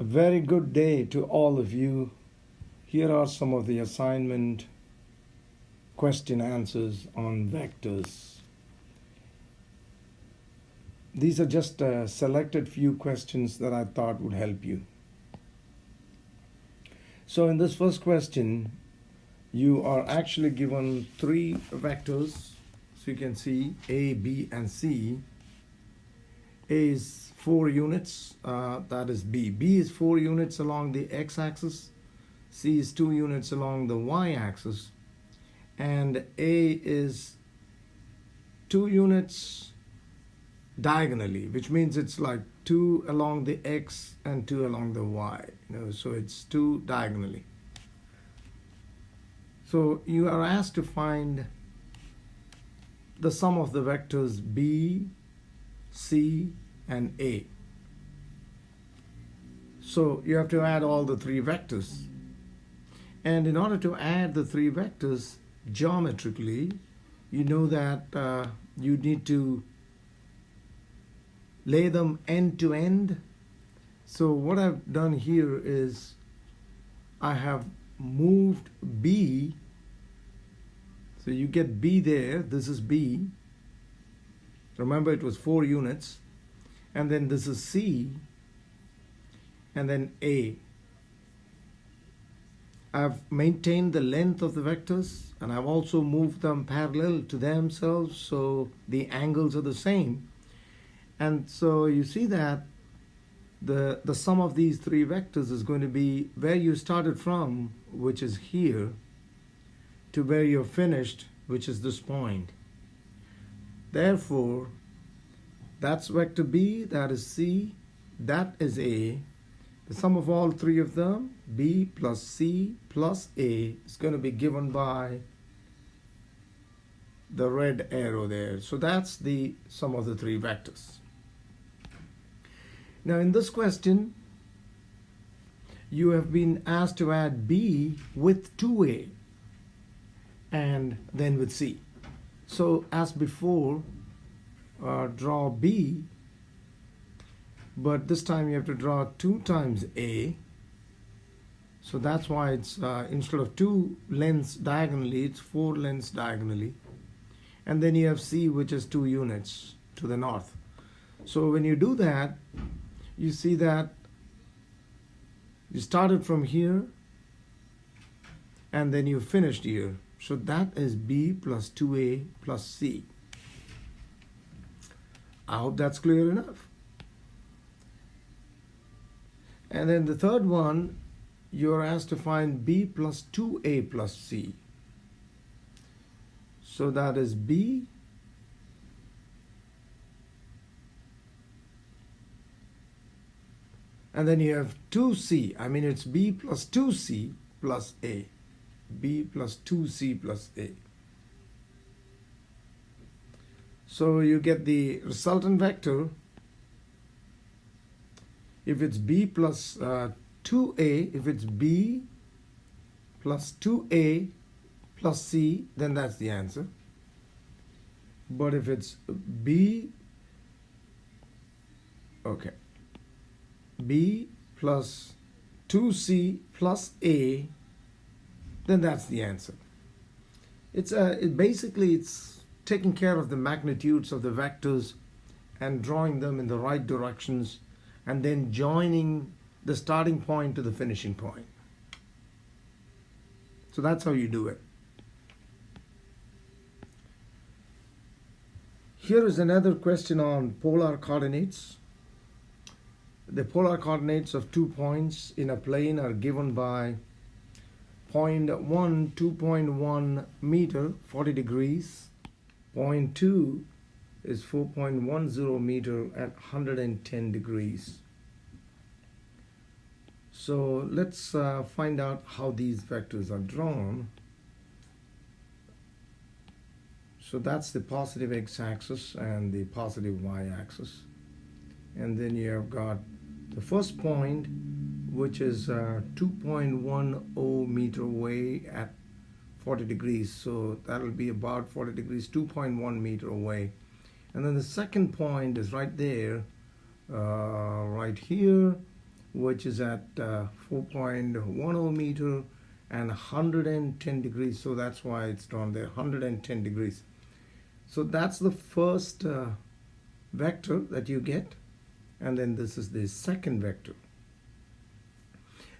A very good day to all of you. Here are some of the assignment question answers on vectors. These are just a selected few questions that I thought would help you. So in this first question, you are actually given three vectors. So you can see A, B, and C. A is 4 units, that is B. B is 4 units along the x-axis. C is 2 units along the y-axis. And A is 2 units diagonally, which means it's like 2 along the x and 2 along the y. So it's 2 diagonally. So you are asked to find the sum of the vectors B, C, and A. So you have to add all the three vectors. And in order to add the three vectors geometrically, you know that you need to lay them end to end. So what I've done here is I have moved B. So you get B there. This is B. Remember, it was 4 units. And then this is C. And then A. I've maintained the length of the vectors, and I've also moved them parallel to themselves, so the angles are the same. And so you see that the sum of these three vectors is going to be where you started from, which is here, to where you're finished, which is this point. Therefore, that's vector B, that is C, that is A. The sum of all three of them, B plus C plus A, is going to be given by the red arrow there. So that's the sum of the three vectors. Now in this question, you have been asked to add B with 2A and then with C. So as before, draw B, but this time you have to draw 2 times A. So that's why it's instead of 2 lengths diagonally, it's 4 lengths diagonally. And then you have C, which is 2 units to the north. So when you do that, you see that you started from here and then you finished here. So that is B plus 2A plus C. I hope that's clear enough. And then the third one, you're asked to find B plus 2A plus C. So that is B and then you have 2C. I mean, it's B plus 2C plus A. B plus 2C plus A. So you get the resultant vector. If it's B plus 2A, if it's B plus 2A plus C, then that's the answer. But if it's B plus 2C plus A, then that's the answer. It's taking care of the magnitudes of the vectors and drawing them in the right directions and then joining the starting point to the finishing point. So that's how you do it. Here is another question on polar coordinates. The polar coordinates of 2 points in a plane are given by point 1, 2.1 meter, 40 degrees. Point 2 is 4.10 meter at 110 degrees. So let's find out how these vectors are drawn. So that's the positive x-axis and the positive y-axis. And then you have got the first point, which is 2.10 meter away at 40 degrees. So that'll be about 40 degrees, 2.1 meter away. And then the second point is right there, right here, which is at 4.10 meter and 110 degrees. So that's why it's drawn there, 110 degrees. So that's the first vector that you get, and then this is the second vector.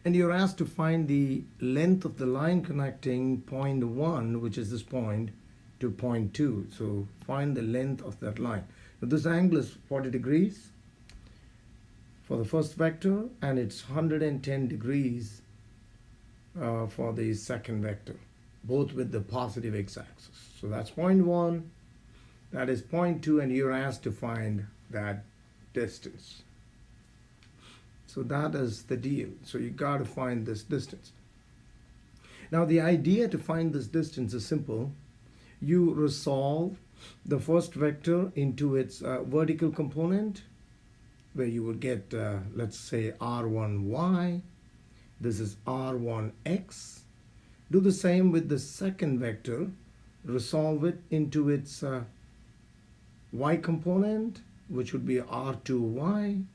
And you're asked to find the length of the line connecting point 1, which is this point, to point 2. So find the length of that line. Now this angle is 40 degrees for the first vector, and it's 110 degrees for the second vector, both with the positive x-axis. So that's point 1, that is point 2, and you're asked to find that distance. So that is the deal. So you got to find this distance. Now the idea to find this distance is simple. You resolve the first vector into its vertical component, where you would get, let's say, r1y. This is r1x. Do the same with the second vector. Resolve it into its y component, which would be r2y,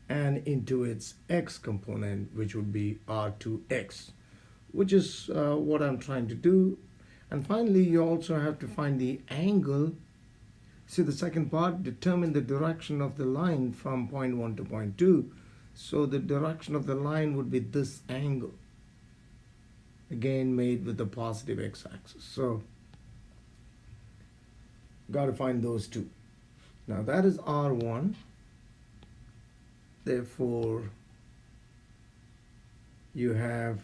and into its x component, which would be r2x, which is what I'm trying to do. And finally, you also have to find the angle. See the second part, determine the direction of the line from point 1 to point 2. So the direction of the line would be this angle, again made with the positive x-axis. So got to find those two. Now that is r1. Therefore, you have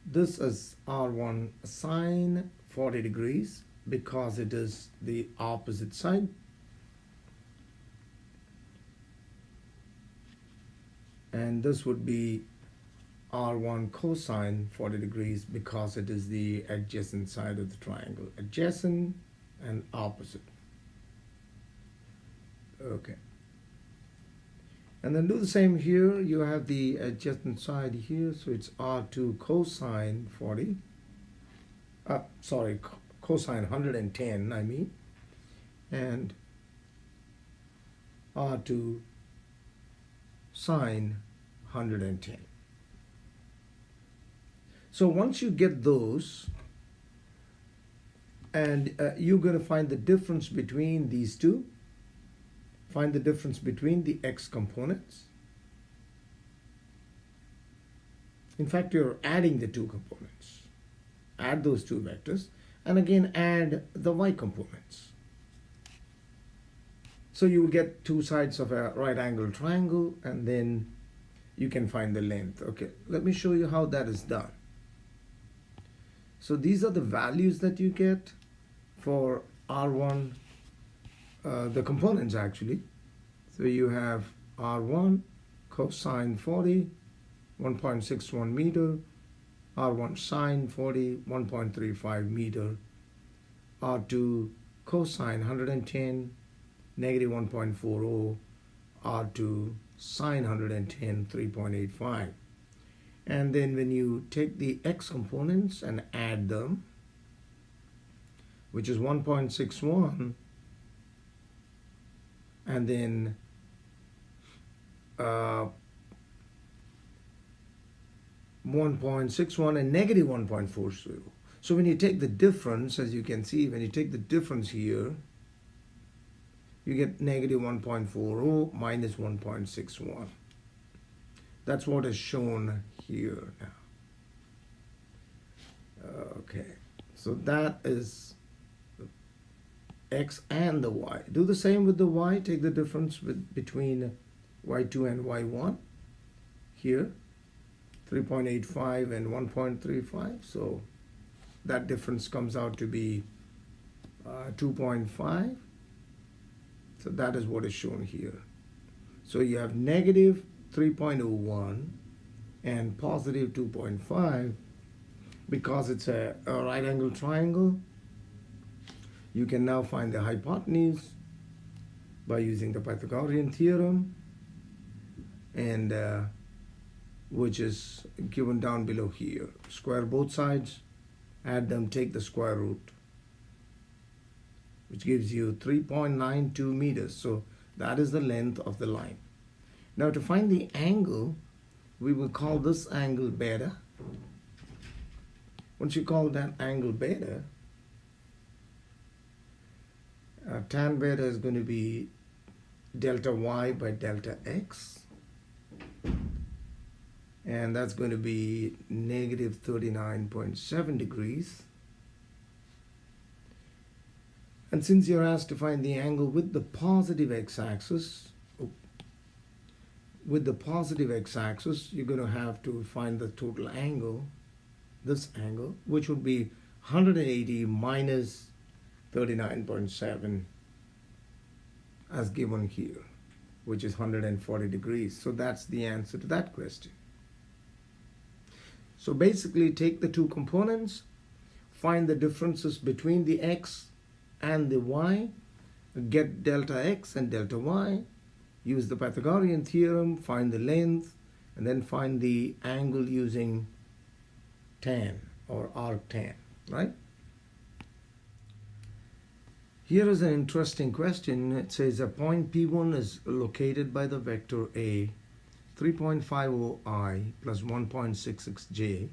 this as r1 sine 40 degrees because it is the opposite side. And this would be r1 cosine 40 degrees because it is the adjacent side of the triangle. Adjacent and opposite. Okay. And then do the same here. You have the adjacent side here. So it's r2 cosine 40. Cosine 110, I mean. And r2 sine 110. So once you get those, and you're going to find the difference between these two. Find the difference between the x components. In fact, you're adding the two components. Add those two vectors, and again add the y components. So you will get two sides of a right angle triangle, and then you can find the length. Okay, let me show you how that is done. So these are the values that you get for R1, the components actually. So you have R1 cosine 40, 1.61 meter, R1 sine 40, 1.35 meter, R2 cosine 110, negative 1.40, R2 sine 110, 3.85. And then when you take the x components and add them, which is 1.61, and then 1.61 and negative 1.40. So when you take the difference, as you can see, when you take the difference here, you get negative 1.40 minus 1.61. That's what is shown here now. Okay, so that is the x and the y. Do the same with the y. Take the difference between y2 and y1 here, 3.85 and 1.35. So that difference comes out to be 2.5. So that is what is shown here. So you have negative 3.01 and positive 2.5. Because it's a right angle triangle, you can now find the hypotenuse by using the Pythagorean theorem, and which is given down below here. Square both sides, add them, take the square root, which gives you 3.92 meters. So That is the length of the line. Now to find the angle, we will call this angle beta. Once you call that angle beta, tan beta is going to be delta y by delta x. And that's going to be negative 39.7 degrees. And since you're asked to find the angle with the positive x-axis, you're going to have to find the total angle, this angle, which would be 180 minus 39.7 as given here, which is 140 degrees. So that's the answer to that question. So basically take the two components, find the differences between the x and the y, get delta x and delta y, use the Pythagorean theorem, find the length, and then find the angle using tan or arctan, right? Here is an interesting question. It says a point P1 is located by the vector A, 3.50i plus 1.66j,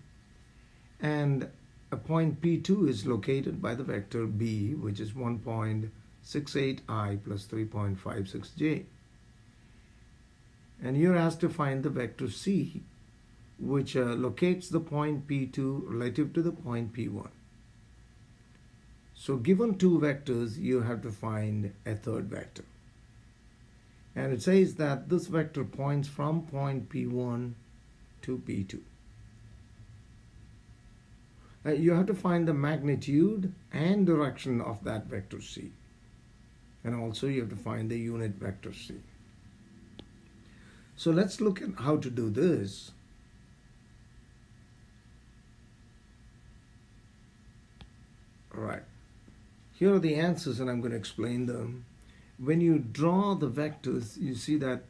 and a point P2 is located by the vector B, which is 1.68i plus 3.56j. And you're asked to find the vector C, which locates the point P2 relative to the point P1. So given two vectors, you have to find a third vector. And it says that this vector points from point P1 to P2. You have to find the magnitude and direction of that vector C. And also you have to find the unit vector C. So let's look at how to do this. All right. Here are the answers, and I'm going to explain them. When you draw the vectors, you see that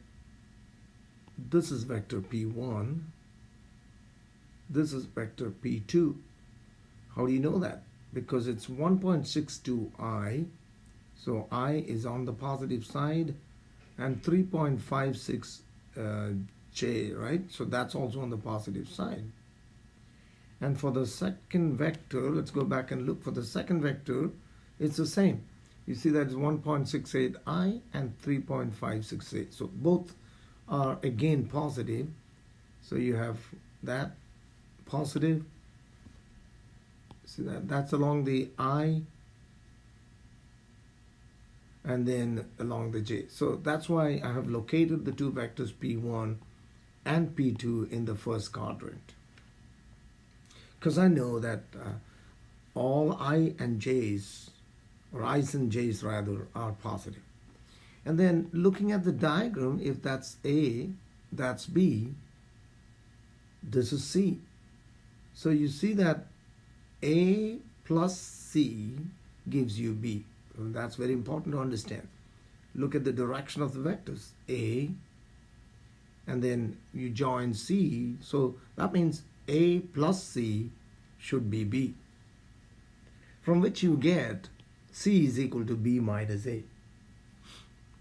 this is vector P1, this is vector P2. How do you know that? Because it's 1.62i, so I is on the positive side, and 3.56j, right? So that's also on the positive side. And for the second vector, let's go back and look for the second vector. It's the same. You see that it's 1.68i and 3.568. So both are again positive. So you have that positive. See that's along the I and then along the J. So that's why I have located the two vectors P1 and P2 in the first quadrant. Because I know that all I and J's, or I's and J's rather, are positive. And then looking at the diagram, if that's A, that's B, this is C. So you see that A plus C gives you B. And that's very important to understand. Look at the direction of the vectors. A, and then you join C. So that means A plus C should be B. From which you get C is equal to B minus A.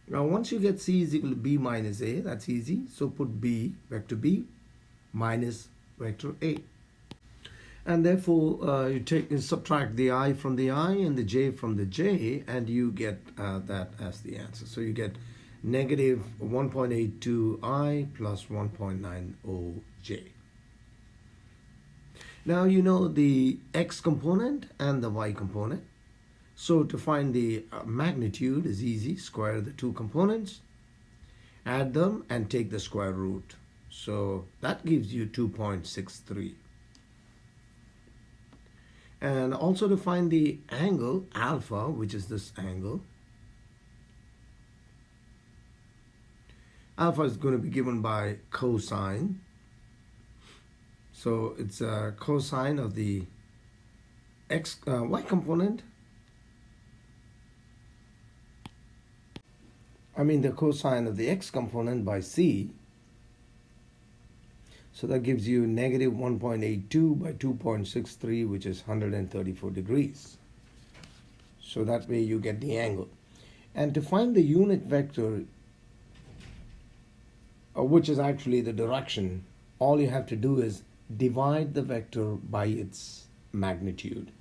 Now once you get C is equal to B minus A, that's easy. So put B, vector B, minus vector A. And therefore you subtract the I from the I and the J from the J, and you get that as the answer. So you get negative 1.82I plus 1.90J. Now you know the X component and the Y component. So to find the magnitude is easy. Square the two components, add them, and take the square root. So that gives you 2.63. And also to find the angle alpha, which is this angle, alpha is going to be given by cosine. So it's a cosine of the y component. I mean the cosine of the x component by c. So that gives you negative 1.82 by 2.63, which is 134 degrees. So that way you get the angle. And to find the unit vector, which is actually the direction. All you have to do is divide the vector by its magnitude.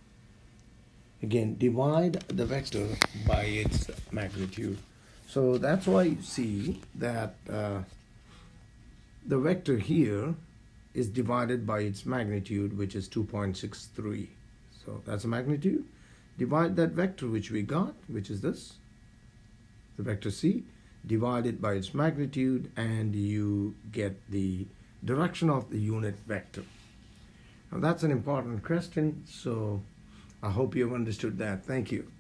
Again, divide the vector by its magnitude. So that's why you see that the vector here is divided by its magnitude, which is 2.63. So that's a magnitude. Divide that vector which we got, which is this, the vector C, divide it by its magnitude, and you get the direction of the unit vector. Now that's an important question, so I hope you have understood that. Thank you.